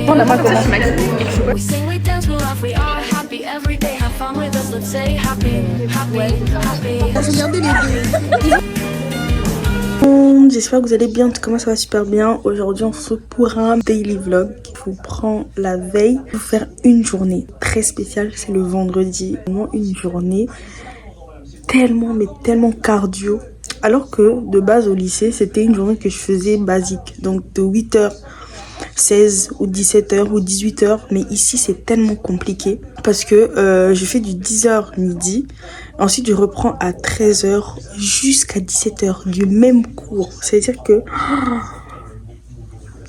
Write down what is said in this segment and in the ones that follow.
On a pas commencé ma J'espère que vous allez bien, en tout cas moi ça va super bien. Aujourd'hui on se retrouve pour un daily vlog. Je vous prends la veille pour faire une journée très spéciale, c'est le vendredi. Vraiment une journée tellement mais tellement cardio. Alors que de base au lycée c'était une journée que je faisais basique. Donc de 8h16 ou 17h ou 18h. Mais ici c'est tellement compliqué parce que je fais du 10h midi. Ensuite je reprends à 13h jusqu'à 17h du même cours. C'est-à-dire que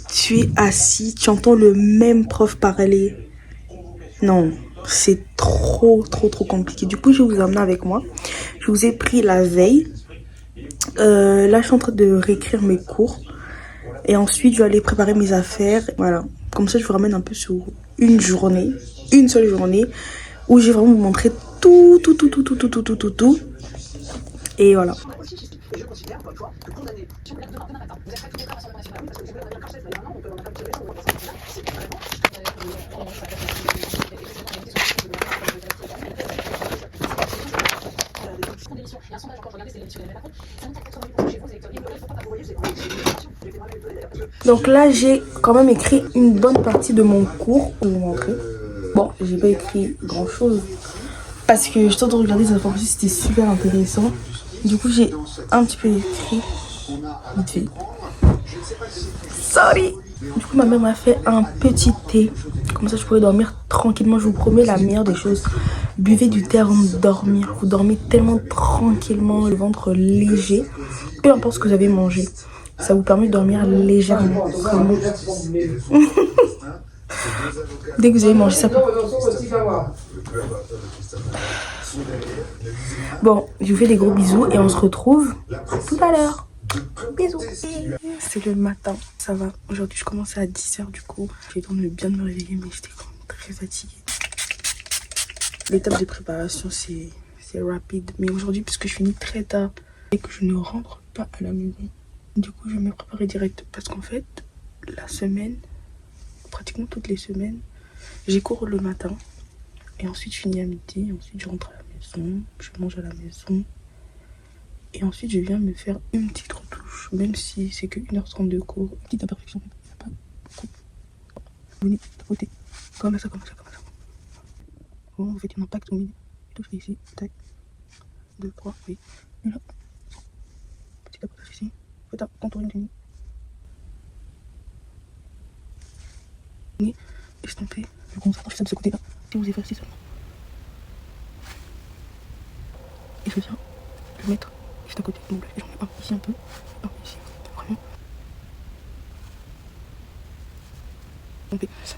tu es assis, tu entends le même prof parler. Non, c'est trop compliqué. Du coup je vais vous emmener avec moi. Je vous ai pris la veille. Là je suis en train de réécrire mes cours. Et ensuite je vais aller préparer mes affaires. Voilà, comme ça je vous ramène un peu sur une journée, une seule journée, où je vais vraiment vous montrer tout. Et voilà. Donc là j'ai quand même écrit une bonne partie de mon cours pour vous montrer. Bon, j'ai pas écrit grand chose parce que j'étais en train de regarder cette information, c'était super intéressant. Du coup j'ai un petit peu écrit vite fait. Sorry. Du coup ma mère m'a fait un petit thé. Comme ça je pourrais dormir tranquillement. Je vous promets la meilleure des choses. Buvez du thé avant de dormir. Vous dormez tellement tranquillement, le ventre léger. Peu importe ce que vous avez mangé. Ça vous permet de dormir légèrement. Dès que vous avez mangé ça. Bon, je vous fais des gros bisous et on se retrouve tout à l'heure. Bisous. C'est le matin, ça va. Aujourd'hui je commence à 10h du coup. J'ai eu le temps de bien me réveiller mais j'étais quand même très fatiguée. L'étape de préparation c'est rapide. Mais aujourd'hui puisque je finis très tard et que je ne rentre pas à la maison, du coup je vais me préparer direct. Parce qu'en fait la semaine, pratiquement toutes les semaines, j'ai cours le matin. Et ensuite je finis à midi. Ensuite je rentre à la maison, je mange à la maison. Et ensuite, je viens me faire une petite retouche, même si c'est que 1h30 de cours. Une petite imperfection, il n'y a pas beaucoup. Venez, tapoter. Comme ça. Bon, vous faites un impact au milieu. Je touche ici, tac. 2, 3, oui. Et là. Petit tapotage ici. Faites un contouring fini. Estampez. Je concentre ça de ce côté-là. Si vous effacez seulement. Et je viens le mettre juste à côté. Donc là, j'en mets un ici un peu, un ici, vraiment.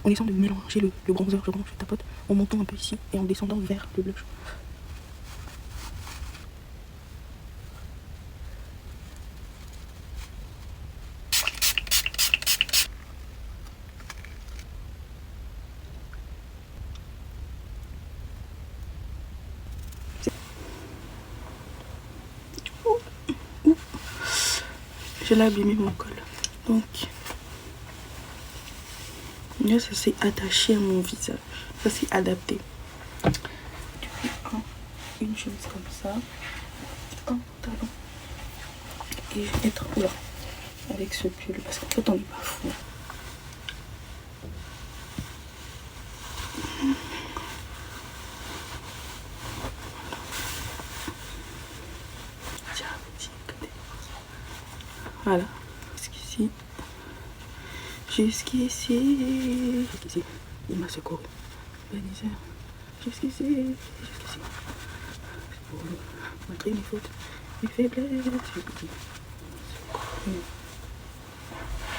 En essayant de mélanger le bronzer, je tapote, en montant un peu ici et en descendant vers le blush. J'ai abîmé mon col. Donc, là, ça s'est attaché à mon visage. Ça s'est adapté. Tu fais une chemise comme ça. Un talon. Et je vais être là avec ce pull. Parce qu'en fait, on n'est pas fou. Voilà, jusqu'ici, il m'a secouru. Jusqu'ici. Pour montrer mes fautes, mes faiblesses.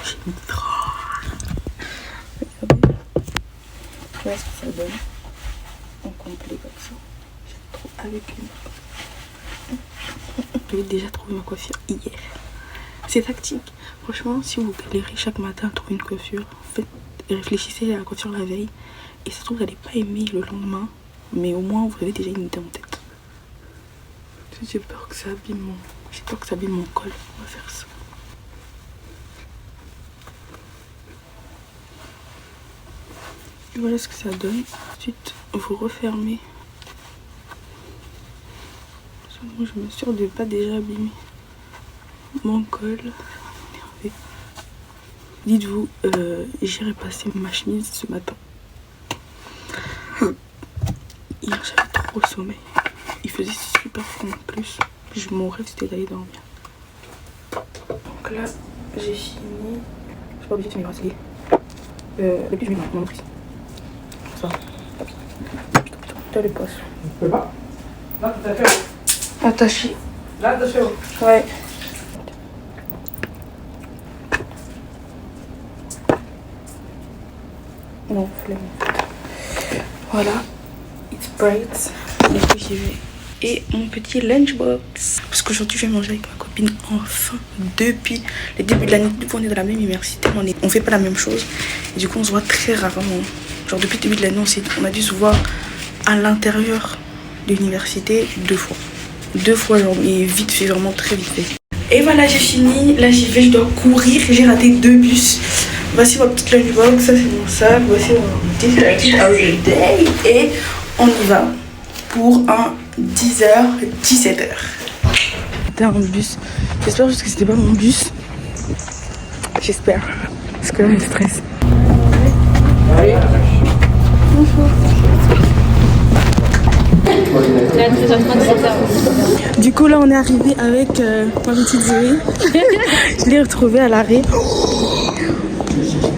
J'ai mis trop. Regardez, voilà ce que ça donne en complet comme ça. J'aime trop avec une. J'ai déjà trouvé ma coiffure hier. C'est tactique. Franchement, si vous galérez chaque matin à trouver une coiffure, réfléchissez à la coiffure la veille. Et ça se trouve, vous n'allez pas aimer le lendemain. Mais au moins, vous avez déjà une idée en tête. J'ai peur que ça abîme mon... J'ai peur que ça abîme mon col. On va faire ça. Et voilà ce que ça donne. Ensuite, vous refermez. Je m'assure de ne pas déjà abîmer mon col. Dites-vous, j'irai passer ma chemise ce matin. Hier j'avais trop sommeil. Il faisait super froid en plus. Mon rêve c'était d'aller dormir. Donc là j'ai fini. Je suis pas obligée de finir à essayer. Depuis je mets mon prise. Ça. T'as les poches. Tu peux pas? Là tout à fait. Attaché. Là attaché. Ouais. Non, flemme. Voilà. It's bright. Et puis j'y vais. Et mon petit lunchbox. Parce qu'aujourd'hui je vais manger avec ma copine enfin. Depuis le début de l'année, depuis qu'on est dans la même université, on fait pas la même chose. Et du coup on se voit très rarement. Genre depuis le début de l'année on a dû se voir à l'intérieur de l'université 2 fois. 2 fois genre, mais vite fait, vraiment très vite fait. Et voilà j'ai fini. Là j'y vais, je dois courir. J'ai raté 2 bus. Voici ma petite lunchbox, ça c'est mon sac, voici mon petit day et on y va pour un 10h, 17h. C'était un bus, j'espère juste que c'était pas mon bus, j'espère, parce que là je stresse. Bonjour. Du coup là on est arrivé avec ma petite Zoé, je l'ai retrouvée à l'arrêt.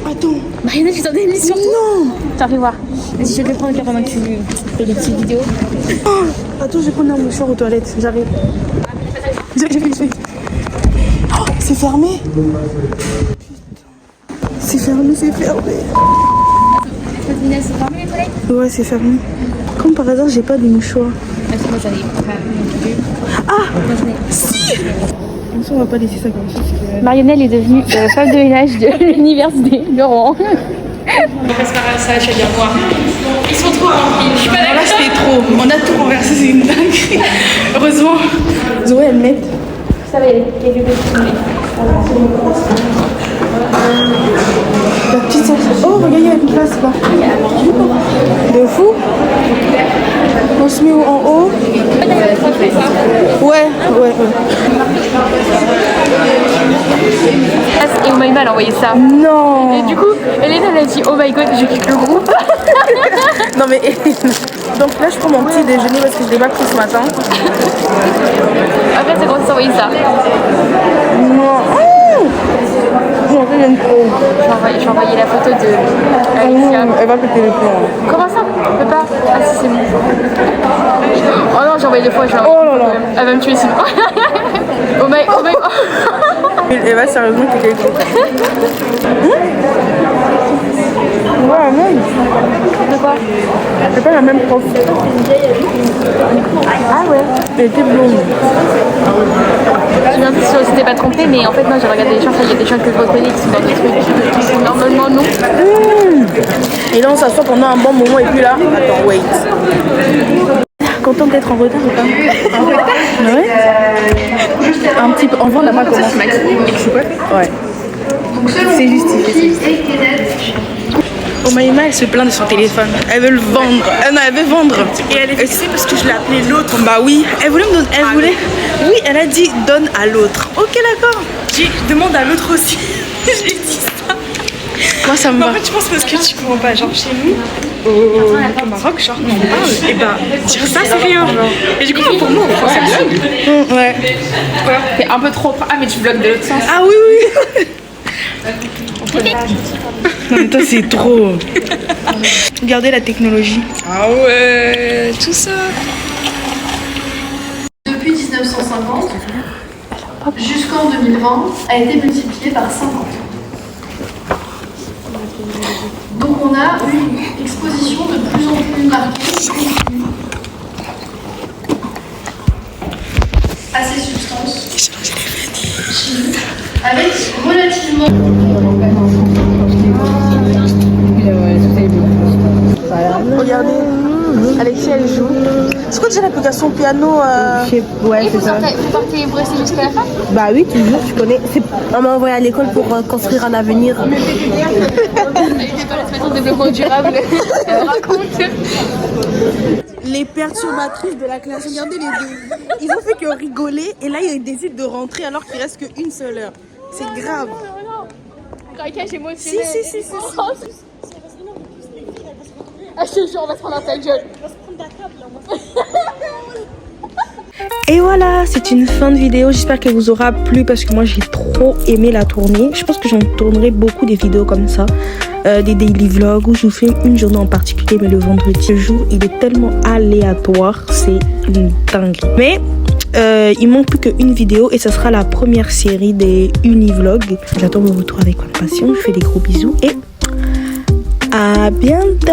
Attends. Mariana, tu t'en es mis sur toi? Non. T'en fais voir. Vas-y, je vais te prendre le pendant que tu fais des petites vidéos. Oh. Attends, je vais prendre un mouchoir aux toilettes. J'arrive. Je fais. Oh, c'est fermé. Putain. C'est fermé. C'est fermé les toilettes? Ouais, c'est fermé. Comme par hasard, j'ai pas de mouchoir. Ah, c'est moi, j'en ai pas non plus. Ah. Moi, j'en ai. Si. On va pas laisser ça comme ça. Marionnelle est devenue femme de ménage de l'université de Rouen. On passe par ça, je vais dire moi. Ils sont trop remplis, je suis pas Là, d'accord. c'était trop. On a tout renversé, c'est une dinguerie. Heureusement, Zoé, elle met. Ça va, il y a du petit. La petite salle. Oh, regarde, il y a une place là. De fou. On se met où, en haut? Ouais. Et Omaïma elle a envoyé ça. Non. Et du coup, Hélène elle a dit oh my god, je quitte le groupe. Non mais donc là je prends mon petit déjeuner parce que je l'ai pas pris ce matin. Après c'est quand ils ont envoyé ça. Non. Non, c'est une pro. J'ai envoyé la photo de Alicia. Elle va péter le plomb. Comment ça? On peut pas? Ah si c'est bon. Oh non, j'ai envoyé 2 fois. Oh là là. Elle va me tuer sinon. Oh my Eva, sérieusement, t'es quelqu'un. Ouais, même. De quoi? C'est pas la même prof. Ah ouais. Elle était blonde. Je me demande si on s'était pas trompé, mais en fait moi j'ai regardé les gens, il y a des gens que je reconnais qui sont dans des trucs. Normalement non. Et là on s'assoit pendant un bon moment et puis là, attends, wait. Contente d'être en retard ou pas? Ouais. Un petit peu. En vrai on n'a pas commencé. Ouais. C'est justifié. Omaïma elle se plaint de son téléphone. Elle veut le vendre. Non, elle veut vendre. Et elle est vexée parce que je l'ai appelé l'autre. Bah oui. Elle voulait me donner. Elle voulait. Oui, elle a dit donne à l'autre. Ok, d'accord. J'ai demande à l'autre aussi. J'ai dit ça. Moi ça me Mais va. en fait, je pense parce que tu comprends pas. Genre chez nous, au Maroc, genre on parle, et bah dire ça c'est rien. Et du coup, pour nous, on c'est bien. Ouais. T'es un peu trop. Ah, mais tu bloques de l'autre sens. Ah oui, oui. Non mais toi c'est trop. Regardez la technologie. Ah ouais, tout ça. Depuis 1950 jusqu'en 2020 a été multiplié par 50. Donc on a une exposition de plus en plus marquée à ces substances chimiques avec relativement... Regardez, Alexia elle joue. Est-ce que tu as l'application piano Ouais, c'est ça. Vous restez jusqu'à la fin? Bah oui, toujours, tu connais. On m'a envoyé à l'école pour construire un avenir. Elle était pas la semaine de développement durable. Elle raconte. Les perturbatrices de la classe. Regardez les deux. Ils ont fait que rigoler et là ils décident de rentrer alors qu'il reste qu'une seule heure. C'est grave. Craquage émotionnel. Si. Ah, je te jure, on va se prendre dans ta gueule. Et voilà, c'est une fin de vidéo. J'espère qu'elle vous aura plu parce que moi j'ai trop aimé la tourner. Je pense que j'en tournerai beaucoup des vidéos comme ça, des daily vlogs où je vous filme une journée en particulier, mais le vendredi. Ce jour, il est tellement aléatoire, c'est une dinguerie. Mais il manque plus qu'une vidéo et ça sera la première série des univlogs. J'attends vos retours avec impatience. Je fais des gros bisous et à bientôt.